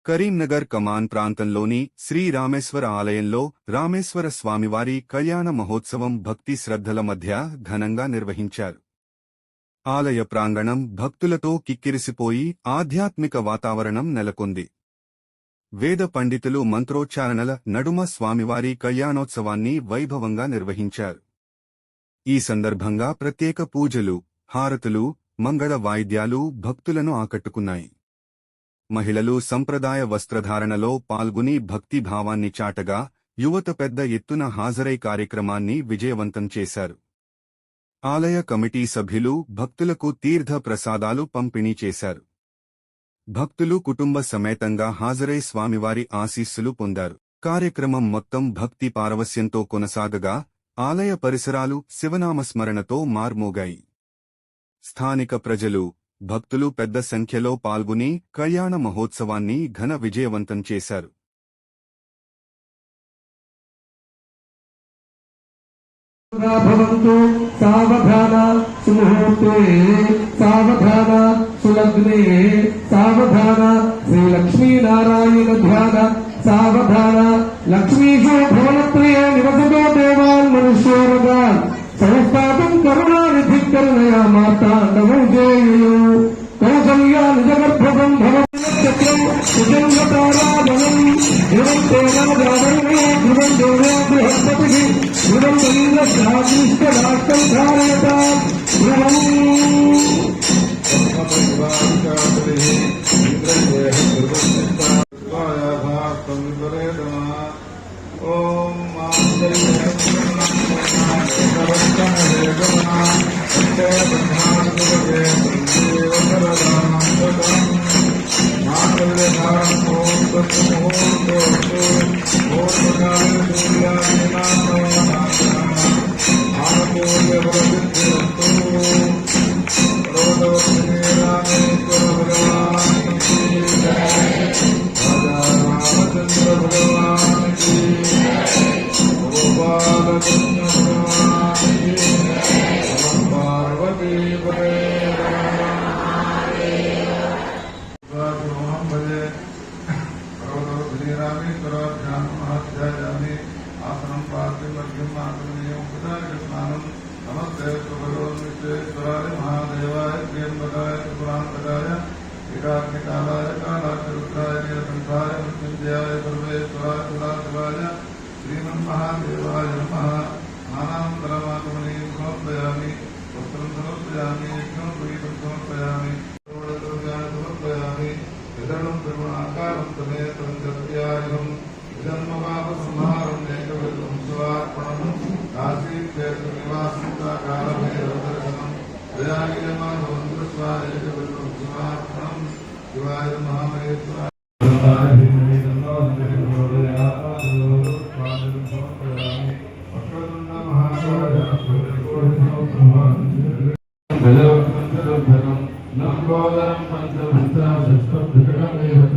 కరీంనగర్ కమాన్ ప్రాంతంలోని శ్రీ రామేశ్వర ఆలయంలో రామేశ్వర స్వామివారి కళ్యాణ మహోత్సవం భక్తి శ్రద్ధల మధ్య ఘనంగా నిర్వహించారు. ఆలయ ప్రాంగణం భక్తులతో కిక్కిరిసిపోయి ఆధ్యాత్మిక వాతావరణం నెలకొంది. వేద పండితులు మంత్రోచ్చారణల నడుమ స్వామివారి కళ్యాణోత్సవాన్ని వైభవంగా నిర్వహించారు. ఈ సందర్భంగా ప్రత్యేక పూజలు, హారతులు, మంగళ వాయిద్యాలు భక్తులను ఆకట్టుకున్నాయి. మహిళలు సంప్రదాయ వస్త్రధారణలో పాల్గొని భక్తిభావాన్ని చాటగా యువత పెద్ద ఎత్తున హాజరై కార్యక్రమాన్ని విజయవంతం చేశారు. ఆలయ కమిటీ సభ్యులు భక్తులకు తీర్థ ప్రసాదాలు పంపిణీ చేశారు. భక్తులు కుటుంబ సమేతంగా హాజరై స్వామివారి ఆశీస్సులు పొందారు. కార్యక్రమం మొత్తం భక్తి పారవస్యంతో కొనసాగగా ఆలయ పరిసరాలు శివనామస్మరణతో మార్మోగాయి. స్థానిక ప్రజలు, భక్తులు పెద్ద సంఖ్యలో పాల్గొని కళ్యాణ మహోత్సవాన్ని ఘన విజయవంతం చేశారు. సావధాన సుముహూర్తే సావధాన సులగ్నే సావధాన శ్రీ లక్ష్మీనారాయణ ధ్యాన సావధాన లక్ష్మీషు భువనప్రియ నివసతో దేవాన్ మనుష్యోరగాన్ సంస్థాతం కరుణానిధి కరుణయా మాతాండవం జేయు కౌసల్యా నిజగర్భవం భవచక్రం సుజంగతారాధనం ధ్రువం తేనాదారణే ధ్రువం దేవో బృహస్పతి ధ్రువం ఇంద్రశ్రాష్టం ధారయత ధ్రువం ఓం ఆసనం పార్थिवर्घ्यं आत्मनियं प्रदायस्नानं नमस्ते भगवान् विश्वेश्वराय महादेवाय त्र्यंबकाय त्रिपुरान्तकाय एकाग्निकालाय कालाग्निरुद्राय नीलकण्ठाय मृत्युञ्जयाय सर्वेश्वराय सदाशिवाय श्रीमन्महादेवाय नमः। स्नानानन्तरमात्मनीं समर्पयामि, वस्त्रं समर्पयामि, यज्ञं प्रीतं समर्पयामि, समर्पयामि, विदलं त्रिगुणाकारं तमेतं जप्यायुधं जन्मपापसंहारं एकविधं शिवार्पणं काशीक्षेत्रनिवासं कालभैरवदर्शनं दयागिरिमाधवं दृष्ट्वा एकविधं शिवार्पणं शिवाय महामहेश्वराय लंबोदरं पंचभूता षष्ठभुजगमेवच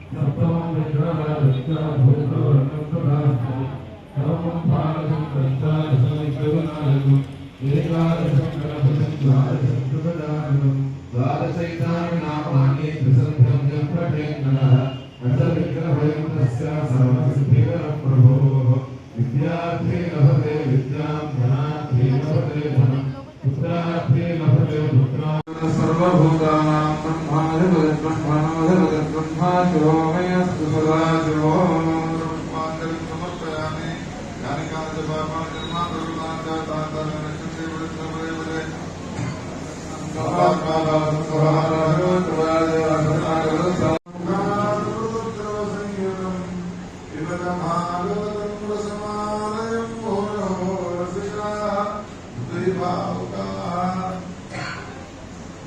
सप्तमं विग्रहराजस्य भूतवर्णप्रदास्ते नवमं पालकं पंचादशनिग्रहनायकम् एकादशं गणपतिं द्वादशं द्वादशैतानि नामानि त्रिसन्ध्यं जपठेन्नः अष्टविग्रहवयं तस्य सर्वसिद्धिकरप्रभोः विद्यार्थी लभते विद्यां धनार्थी लभते धनं पुत्रार्थी लभते पुत्रान् सर्वभूतानां ब्रह्मा शिवोमयस्तु सदा शिवो ब्रह्माञ्जलिं समर्पयामि ज्ञानिकाञ्चपापान्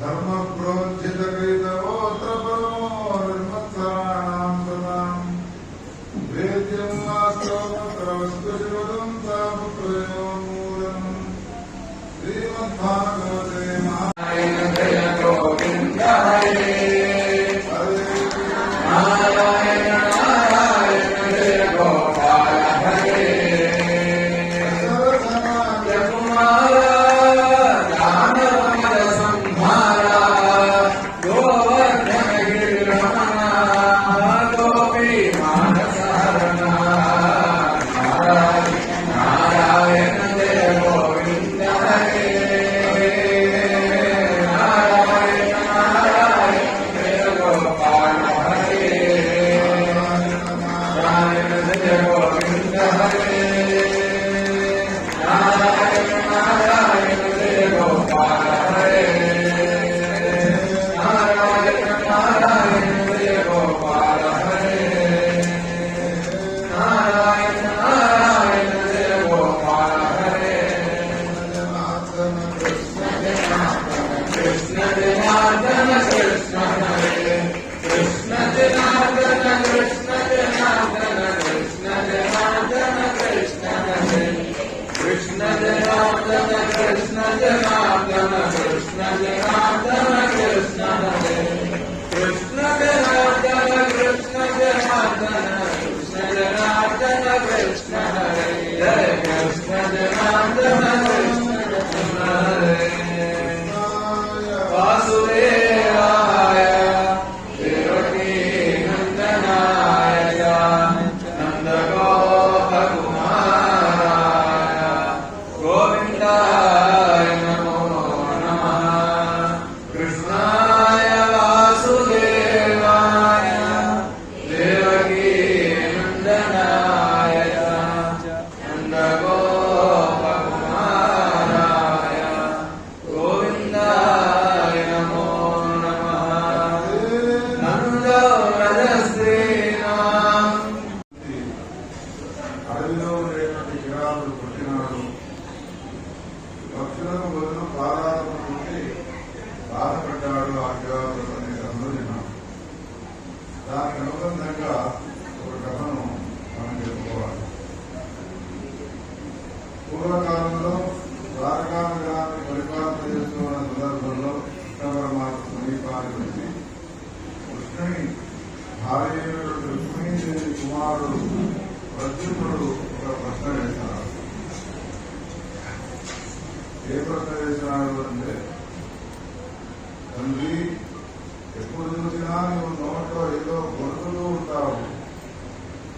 धर्मप्रोज्झितकृतवोऽत्र परमोर्मत्सराणां सदां वेद्यं वास्तवमत्रवस्तु शिवदं तापत्रयोन्मूलनं श्रीमद्भागवते महापुराणे రుక్మిణి భార్య అయినటువంటి రుక్మిణీదేవి కుమారుడు ప్రద్యుమ్నుడు ఒక ప్రశ్న వేశాడు. ఏ ప్రశ్న వేసినాడు అంటే, తండ్రి ఎప్పుడు చూసినా నువ్వు నోట్లో ఏదో కొడుతూ ఉంటావు,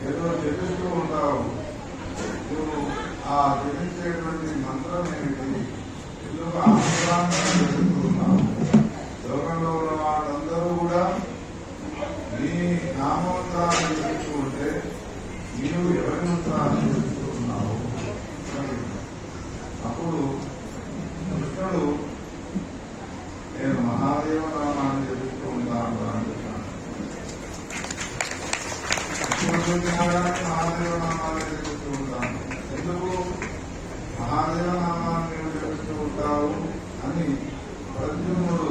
ఏదో జపిస్తూ ఉంటావు. నువ్వు ఆ జపించేటువంటి మంత్రం ఏమిటి? ఎందుకు ఆ మంత్రాన్ని జపిస్తూ ఉన్నావు? లోకంలో ఉన్న వాళ్ళందరూ కూడా నీ నామమంత్రాన్ని జపిస్తూ ఉంటే నీవు ఎవరి మంత్రాన్ని జపిస్తూ ఉన్నావు? అప్పుడు కృష్ణుడు నేను మహాదేవ నామాన్ని జపిస్తూ ఉంటాను అని చెప్పాను. మహాదేవ నామాన్ని జపిస్తూ ఉంటాను. ఎందుకు మహాదేవ నామాన్ని జపిస్తూ ఉంటావు అని ప్రద్యుమ్నుడు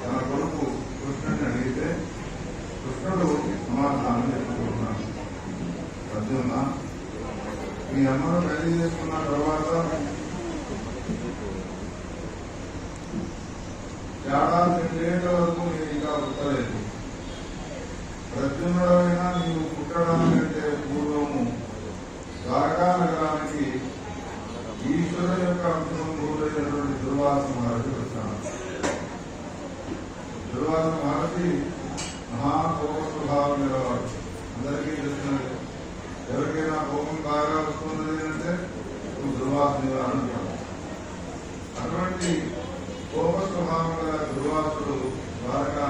తన కొడుకు కృష్ణుడిని అడిగితే కృష్ణుడు సమాధానం చెప్తూ ఉన్నాడు. ప్రద్యుమ్న, మీ అమ్మను పెళ్లి చేసుకున్న తర్వాత ఏడాది 2 ఏళ్ల వరకు నేను ఇంకా పుట్టలేదు. ప్రద్యుమ్నుడైనా నీవు పుట్టడానికంటే పూర్వము ద్వారకా నగరానికి ఈశ్వరుని యొక్క అంశం పూర్వైనటువంటి దుర్వాస మహర్షి వచ్చాను. దుర్వాస మహర్షి మహాకోప స్వభావం నిలవాడు. అందరికీ తెలిసినది. ఎవరికైనా కోపం బాగా వస్తున్నది అంటే నువ్వు దుర్వాస నివారణ. అటువంటి కోప స్వభావం గల దుర్వాసుడు ద్వారకా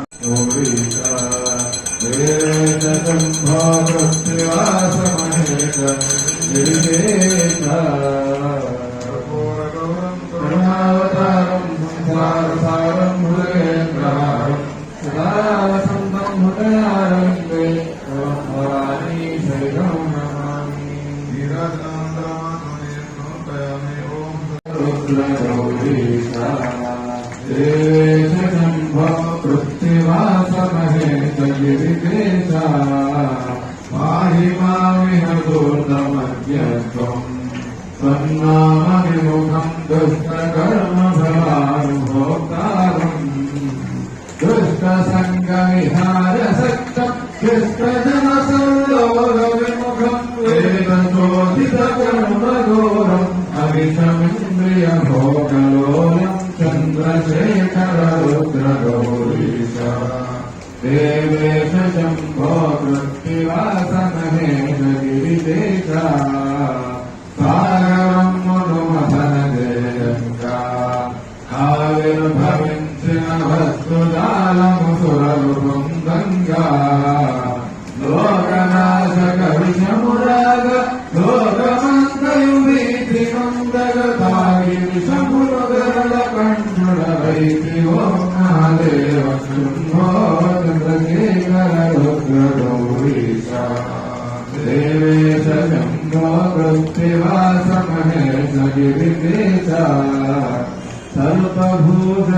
స్వన్నామవిముఖం దుష్టకర్మ ఫలానుభోక్తారం దుష్ట సంగ విహార సక్తం దుష్టజన సంలోల విముఖం వేదశోధిత కర్మ ఘోరం అవిషమింద్రియ భోగలోలం చంద్రశేఖర రుద్ర గౌరీశ దేవేశ శంభో కృత్తివాస మహేశ గిరిదేశ సాగరం మధన జయంగా ఆవిర్భవించిన వస్తుజాలముసురలు బృందంగా లోకనాశక విషమురాగ లోకమంతయు వీధి మందగ తాగి విషములు గరళ కంఠుడ వైతి ఓం మహాదేవ శంభో చంద్రశేఖర రుద్ర గౌరీశ దేవేశ శంభో కృత్తివాస మహేశ గిరిదేశ సర్వభూత